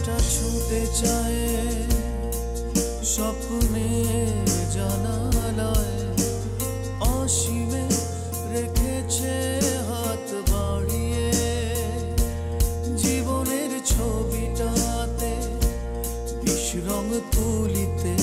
আকাশটা ছুটে যায় স্বপ্নে জানালায়, অসীমে রেখেছে হাত বাড়িয়ে, জীবনের ছবিটাতে বিশ্বরং তুলিতে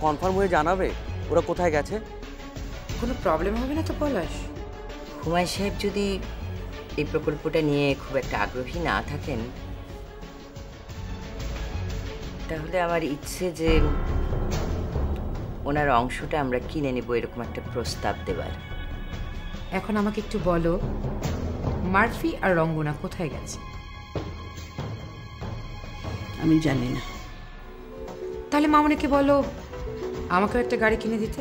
কনফার্ম হয়ে জানাবে ওরা কোথায় গেছে। কোনো প্রবলেম হবে না তো পলাশ? হুমায়ুন সাহেব যদি এই প্রকল্পটা নিয়ে খুব একটা আগ্রহী না থাকেন, তাহলে আমার ইচ্ছে যে ওনার অংশটা আমরা কিনে নেব, এরকম একটা প্রস্তাব দেবার। এখন আমাকে একটু বলো, মার্ফি আর রঙ্গনা কোথায় গেছে? আমি জানি না। তাহলে মামুনিকে বলো আমাকেও একটা গাড়ি কিনে দিতে।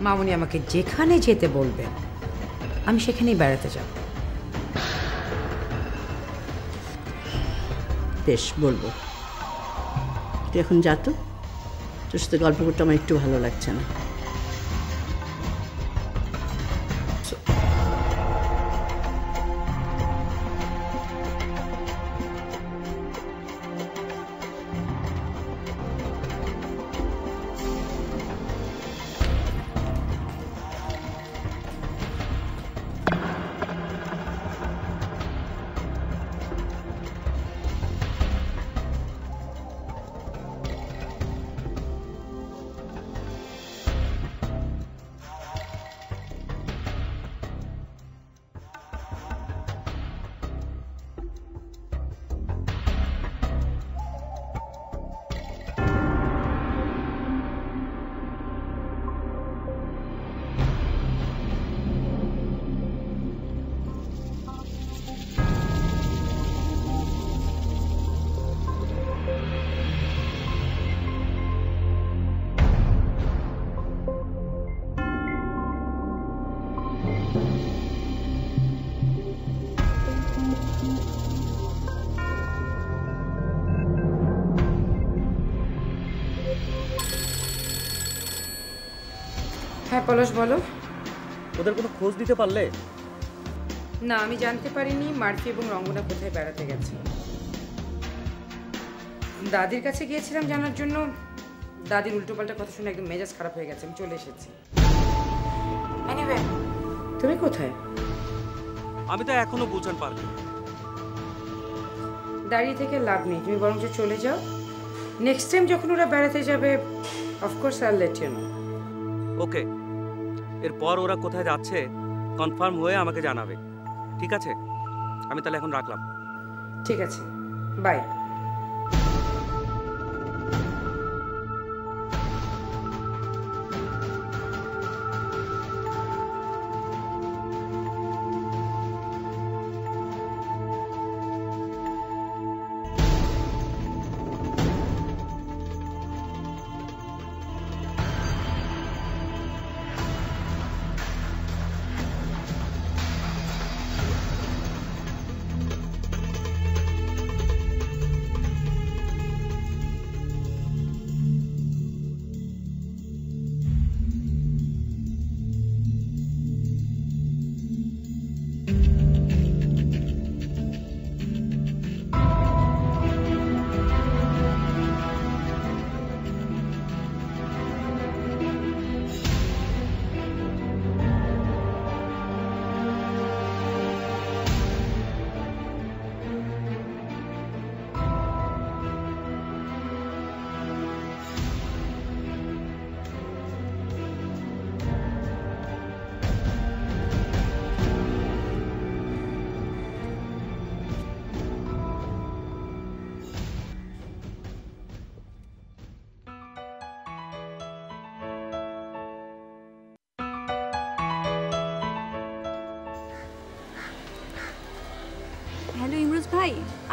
মামুনি আমাকে যেখানে যেতে বলবেন আমি সেখানেই বেড়াতে যাব। বেশ, বলবো। তুই এখন যা তো, তোর সাথে গল্প করতে আমার একটু ভালো লাগছে না। হ্যাঁ পলাশ বলো। ওদের কোনো খোঁজ দিতে পারলে? না, আমি জানতে পারিনি মার্ফি এবং রঙ্গনা কোথায় বেড়াতে গেছে। দাদির কাছে গিয়েছিলাম জানার জন্য, দাদির উল্টোপাল্টা কথা শুনে একদম মেজাজ খারাপ হয়ে গেছে, আমি চলে এসেছি। এনিওয়ে, তুমি কোথায়? আমি তো এখনো বুঝান পারছি। দাঁড়িয়ে থেকে লাভ নেই, তুমি বরঞ্চ চলে যাও। নেক্সট টাইম যখন ওরা বেড়াতে যাবে, of course I will let you know. Okay, এরপর ওরা কোথায় যাচ্ছে কনফার্ম হয়ে আমাকে জানাবে, ঠিক আছে? আমি তাহলে এখন রাখলাম। ঠিক আছে, বাই।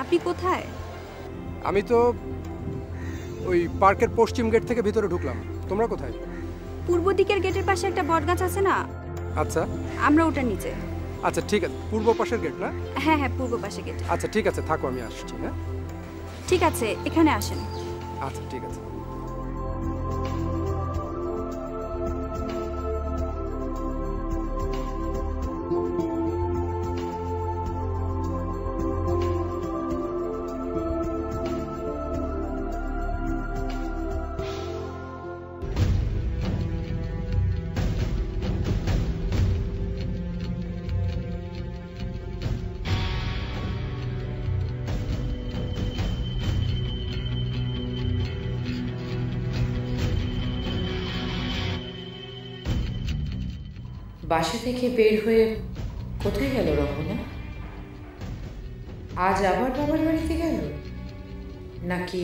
আপনি কোথায়? আমি তো ওই পার্কের পশ্চিম গেট থেকে ভিতরে ঢুকলাম। তোমরা কোথায়? পূর্ব দিকের গেটের পাশে একটা বটগাছ আছে না, আচ্ছা আমরা ওটার নিচে। আচ্ছা ঠিক আছে, পূর্ব পাশের গেট না? হ্যাঁ হ্যাঁ, পূর্ব পাশে গেট। আচ্ছা ঠিক আছে, থাকো, আমি আসছি। হ্যাঁ ঠিক আছে, এখানে আসেন। আচ্ছা ঠিক আছে। বাসা থেকে বের হয়ে কোথায় গেল রহনা? আজ আবার বাবার বাড়িতে গেল, নাকি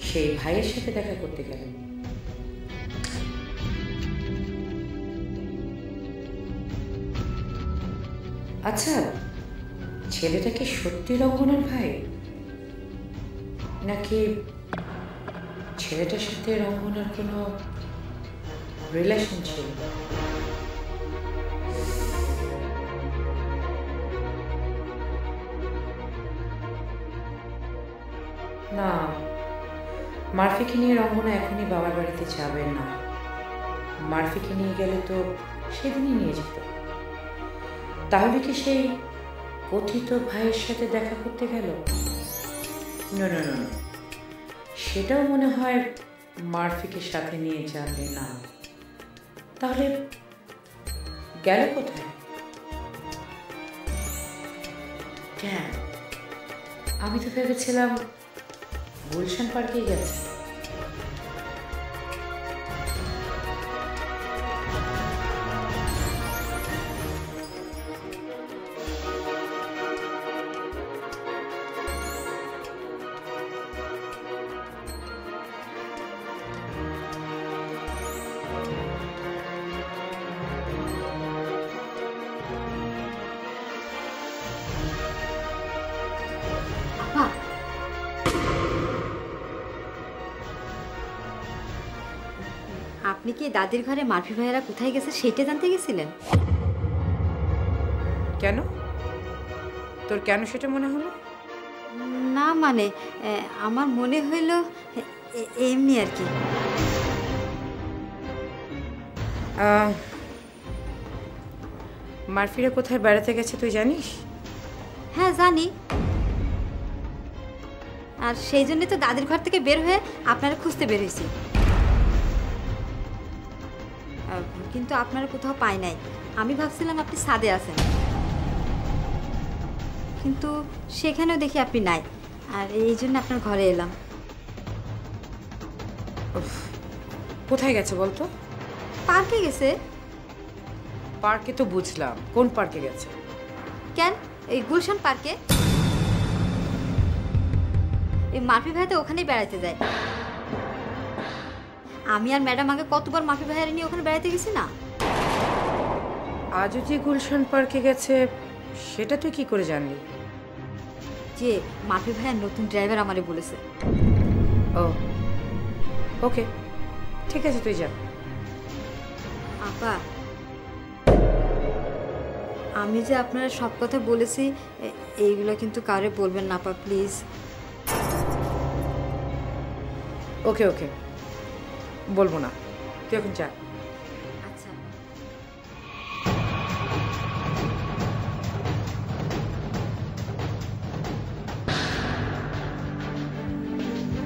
সেই ভাইয়ের সাথে দেখা করতে গেল? আচ্ছা, ছেলেটা কি সত্যি রহনার ভাই, নাকি ছেলেটার সাথে রহনার কোনো রিলেশন ছিল? না, মারফিকে নিয়ে রঙ্গনা এখনই বাবার বাড়িতে যাবে না। মারফিকে নিয়ে গেলে তো সেদিনই নিয়ে যেত। তাহলে কি সেই কথিত ভাইয়ের সাথে দেখা করতে গেল? না না না, সেটাও মনে হয় মারফিকে সাথে নিয়ে যাবে না। তাহলে গেল কোথায়? কেন, আমি তো ভেবেছিলাম গুলশান পার্কে গেছে। আপনি কি দাদির ঘরে মারফি ভাইয়েরা কোথায় গেছে সেটা জানতে গেছিলেন? কেন, তোর কেন সেটা মনে হলো? না মানে আমার মনে হইল এমনি আর কি। মারফিরা কোথায় বেড়াতে গেছে তুই জানিস? হ্যাঁ জানি, আর সেই জন্য তো দাদির ঘর থেকে বের হয়ে আপনারা খুঁজতে বের হয়েছি, কিন্তু আপনারা কোথাও পাই নাই। আমি ভাবছিলাম আপনি ছাদে আছেন, কিন্তু সেখানেও দেখি আপনি নাই, আর এই জন্য আপনার ঘরে এলাম। কোথায় গেছে বলতো? পার্কে গেছে। পার্কে তো বুঝলাম, কোন পার্কে গেছে? কেন, এই গুলশান পার্কে। এই মারফি ভাই তো ওখানেই বেড়াতে যায়। আমি আর ম্যাডাম আগে কতবার মারফি ভাইয়ের নিয়ে ওখানে বেড়াতে গেছি না। আজও যে গুলশান পার্কে গেছে সেটা তুই কি করে জানলি? যে মারফি ভাইয়ের নতুন ড্রাইভার আমারে বলেছে। ও ওকে, ঠিক আছে তুই যা। আপা, আমি যে আপনারা সব কথা বলেছি এইগুলো কিন্তু কারে বলবেন না আপা, প্লিজ। ওকে ওকে, বলবো না, তুই এখন যা। আচ্ছা।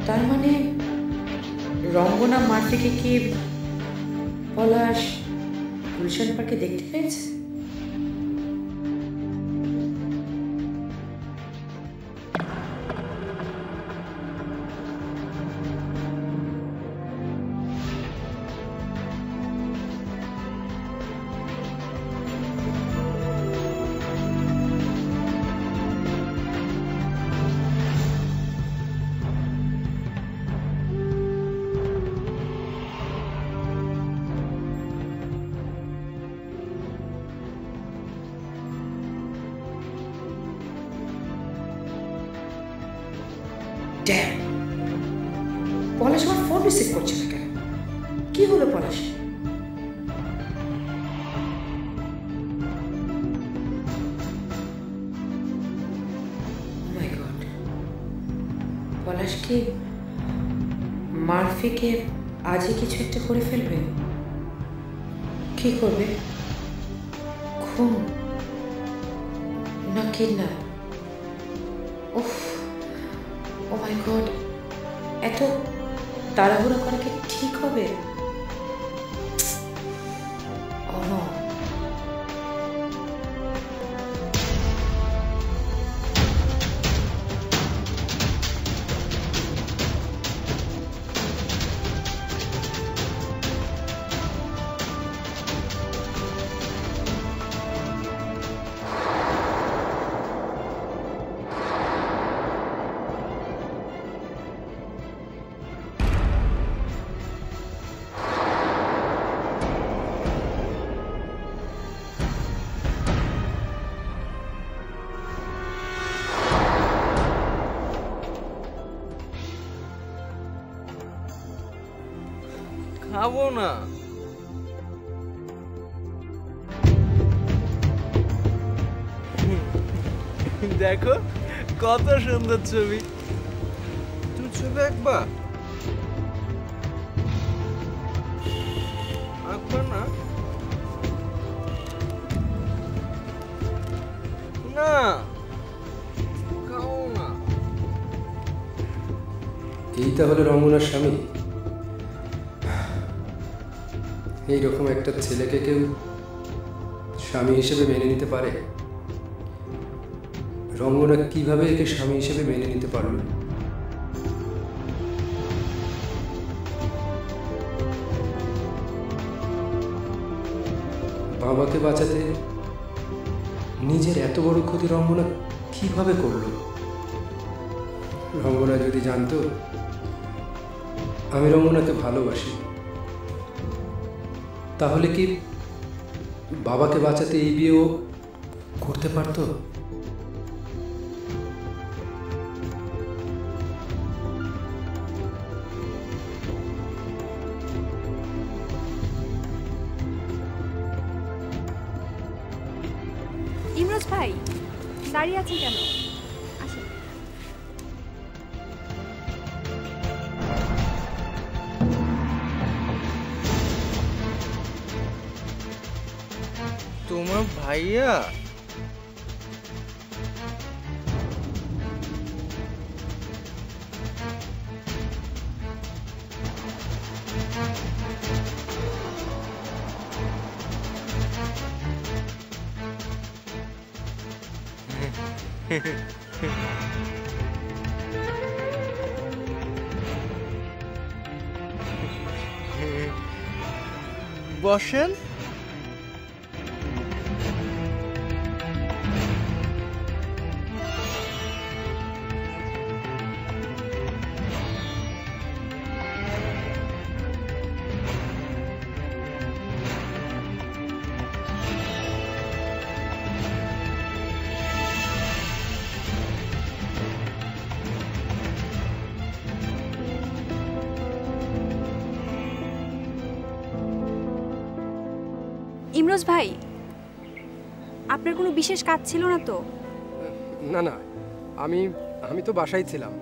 তার মানে রঙ্গনা মারফিকে কি পলাশ গুলশান পার্কে দেখতে পেয়েছে? পলাশ আমার ফোন রিসিভ করছে না কেন? কি হলো পলাশ? মাই গড, পলাশ কি মারফিকে আজই কিছু একটা করে ফেলবে? কি করবে? খুন না কিডন্যাপ? উফ, ও মাই গড, এত তাড়াহুড়ো করা কি ঠিক হবে? ও নো। খাবো না। দেখো কত সুন্দর ছবি। তুই ছবি আঁকবা? আঁকবা না? না, খাও না। এই তাহলে রঙ্গনার স্বামী? এইরকম একটা ছেলেকে কেউ স্বামী হিসেবে মেনে নিতে পারে? রঙ্গনা কিভাবে একে স্বামী হিসেবে মেনে নিতে পারল? বাবাকে বাঁচাতে নিজের এত বড় ক্ষতি রঙ্গনা কিভাবে করল? রঙ্গনা যদি জানতো আমি রঙ্গনাকে ভালোবাসি, তাহলে কি বাবাকে বাঁচাতে এই বিয়েও করতে পারত? ইমরোজ ভাই দাঁড়িয়ে আছেন কেন? আসেন। তোমার ভাইয়া? বসেন। ইমরোজ ভাই, আপনার কোনো বিশেষ কাজ ছিল না তো? না না, আমি আমি তো বাসায় ছিলাম।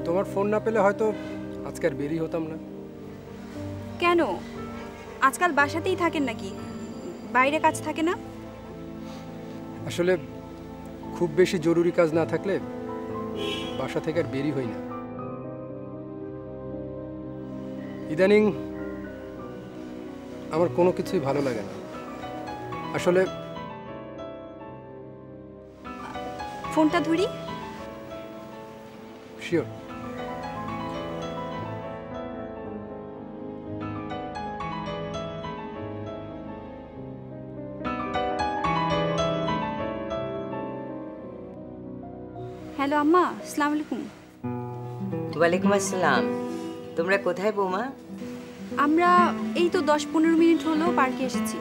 তোমার ফোন না পেলে হয়তো আজকে আর বেরিয়ে হতাম না। কেন, আজকাল বাসাতেই থাকেন নাকি? বাইরে কাজ থাকে না? আসলে খুব বেশি জরুরি কাজ না থাকলে বাসা থেকে আর বেরিয়ে হই না। ইদানিং আমার কোনো কিছুই ভালো লাগে না। আসলে ফোনটা ধরি? শিওর। হ্যালো আম্মা, আসসালামু আলাইকুম। ওয়ালাইকুম আসসালাম। তোমরা কোথায় বৌমা? আমরা এই তো 10-15 মিনিট হলো পার্কে এসেছি।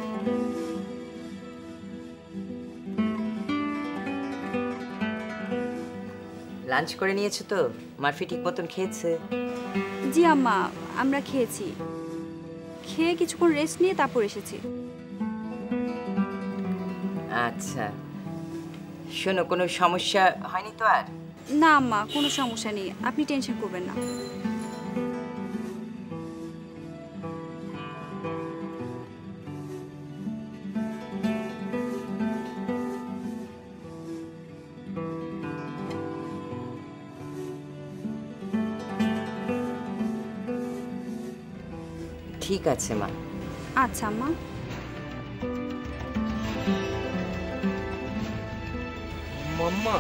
লাঞ্চ করে নিয়েছো তো? মারফি ঠিক মতন খেয়েছে? জি আম্মা, আমরা খেয়েছি। খেয়ে কিছুক্ষণ রেস্ট নিয়ে তারপর এসেছি। আচ্ছা, শোনো, কোনো সমস্যা হয়নি তো? আর না আম্মা, কোনো সমস্যা নেই, আপনি টেনশন করবেন না। ঠিক আছে মা। আচ্ছা আম্মা। মাম্মা,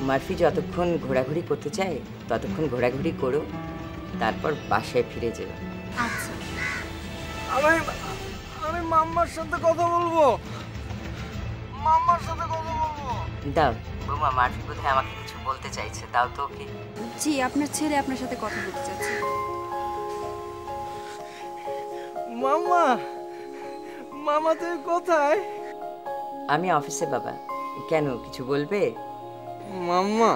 মারফি যতক্ষণ ঘোরাঘুরি করতে চায় ততক্ষণ ঘোরাঘুরি করো, তারপর বাসায় ফিরে যেও। আচ্ছা। আমি আমি মাম্মার সাথে কথা বলবো। মাম্মার সাথে কথা বলবো। দাও বৌমা, মারফি বোধহয় আমাকে কিছু বলতে চাইছে, দাও তো ওকে। জি, আপনার ছেলে আপনার সাথে কথা বলতে চাচ্ছে। মাম্মা, মামা তুই কোথায়? আমি অফিসে বাবা। কেন, কিছু বলবে? মাম্মা,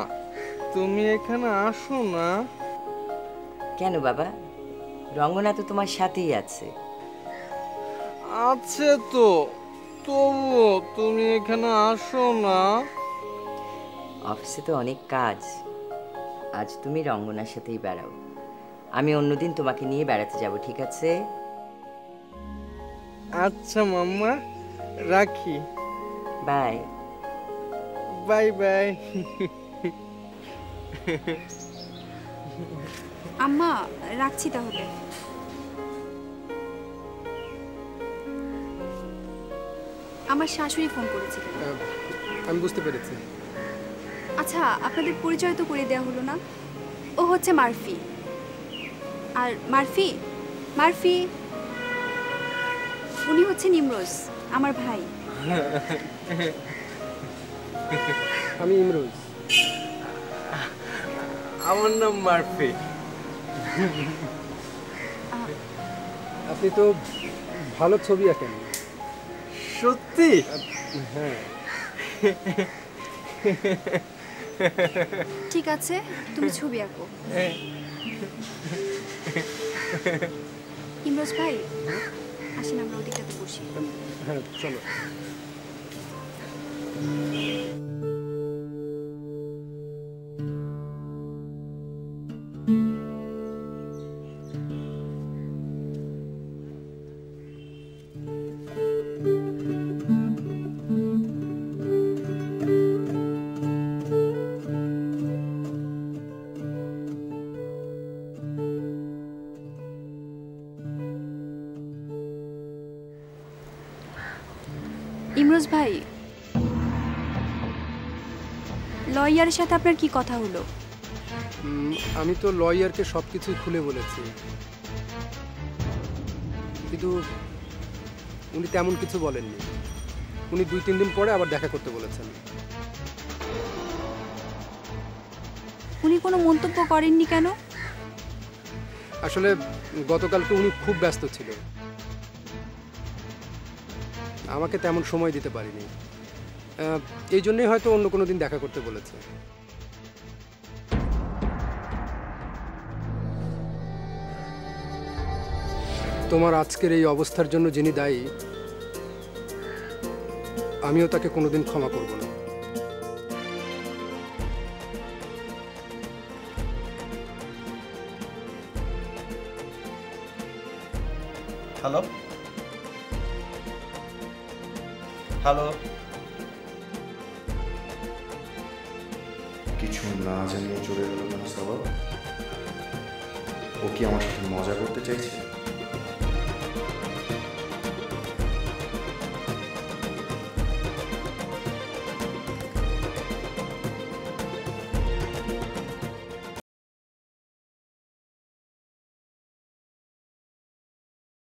তুমি এখানে আসো না। কেন বাবা, রঙ্গনা তো তোমার সাথেই আছে। আছে তো, তবুও তুমি এখানে আসো না। অফিসে তো অনেক কাজ, আজ তুমি রঙ্গনার সাথেই বেড়াও, আমি অন্যদিন তোমাকে নিয়ে বেড়াতে যাব, ঠিক আছে? আচ্ছা মাম্মা, রাখি। বাই। Bye bye. আম্মা, রাখছি তাহলে। আমার শাশুড়ি ফোন করেছিলেন। আমি বুঝতে পেরেছি। আচ্ছা, আপনাদের পরিচয় তো করে দেওয়া হলো না। ও হচ্ছে মারফি। আর মারফি মারফি উনি হচ্ছেন ইমরোজ, আমার ভাই। আমি ইমরোজ। আমার নাম মারফি। আপনি তো ভালো ছবি আঁকেন। সত্যি? হ্যাঁ। ঠিক আছে, তুমি ছবি আঁকো। ইমরোজ ভাই, আসেন আমরা ওদিকটাতে বসি। হ্যাঁ, চলো। ইমরোজ ভাই, লয়ারের সাথে আপনার কি কথা হলো? আমি তো লয়ারকে সব কিছুই খুলে বলেছি, কিন্তু উনি তেমন কিছু বলেননি। উনি 2-3 দিন পরে আবার দেখা করতে বলেছেন। উনি কোনো মন্তব্য করেননি কেন? আসলে গতকালকে উনি খুব ব্যস্ত ছিল, আমাকে তেমন সময় দিতে পারিনি। এই জন্যই হয়তো অন্য কোনো দিন দেখা করতে বলেছে। তোমার আজকের এই অবস্থার জন্য যিনি দায়ী, আমিও তাকে কোনোদিন ক্ষমা করব না। হ্যালো হ্যালো, কিছু না জানিয়ে চলে গেল কেন সাবা? ও কি আমার সাথে মজা করতে চাইছে?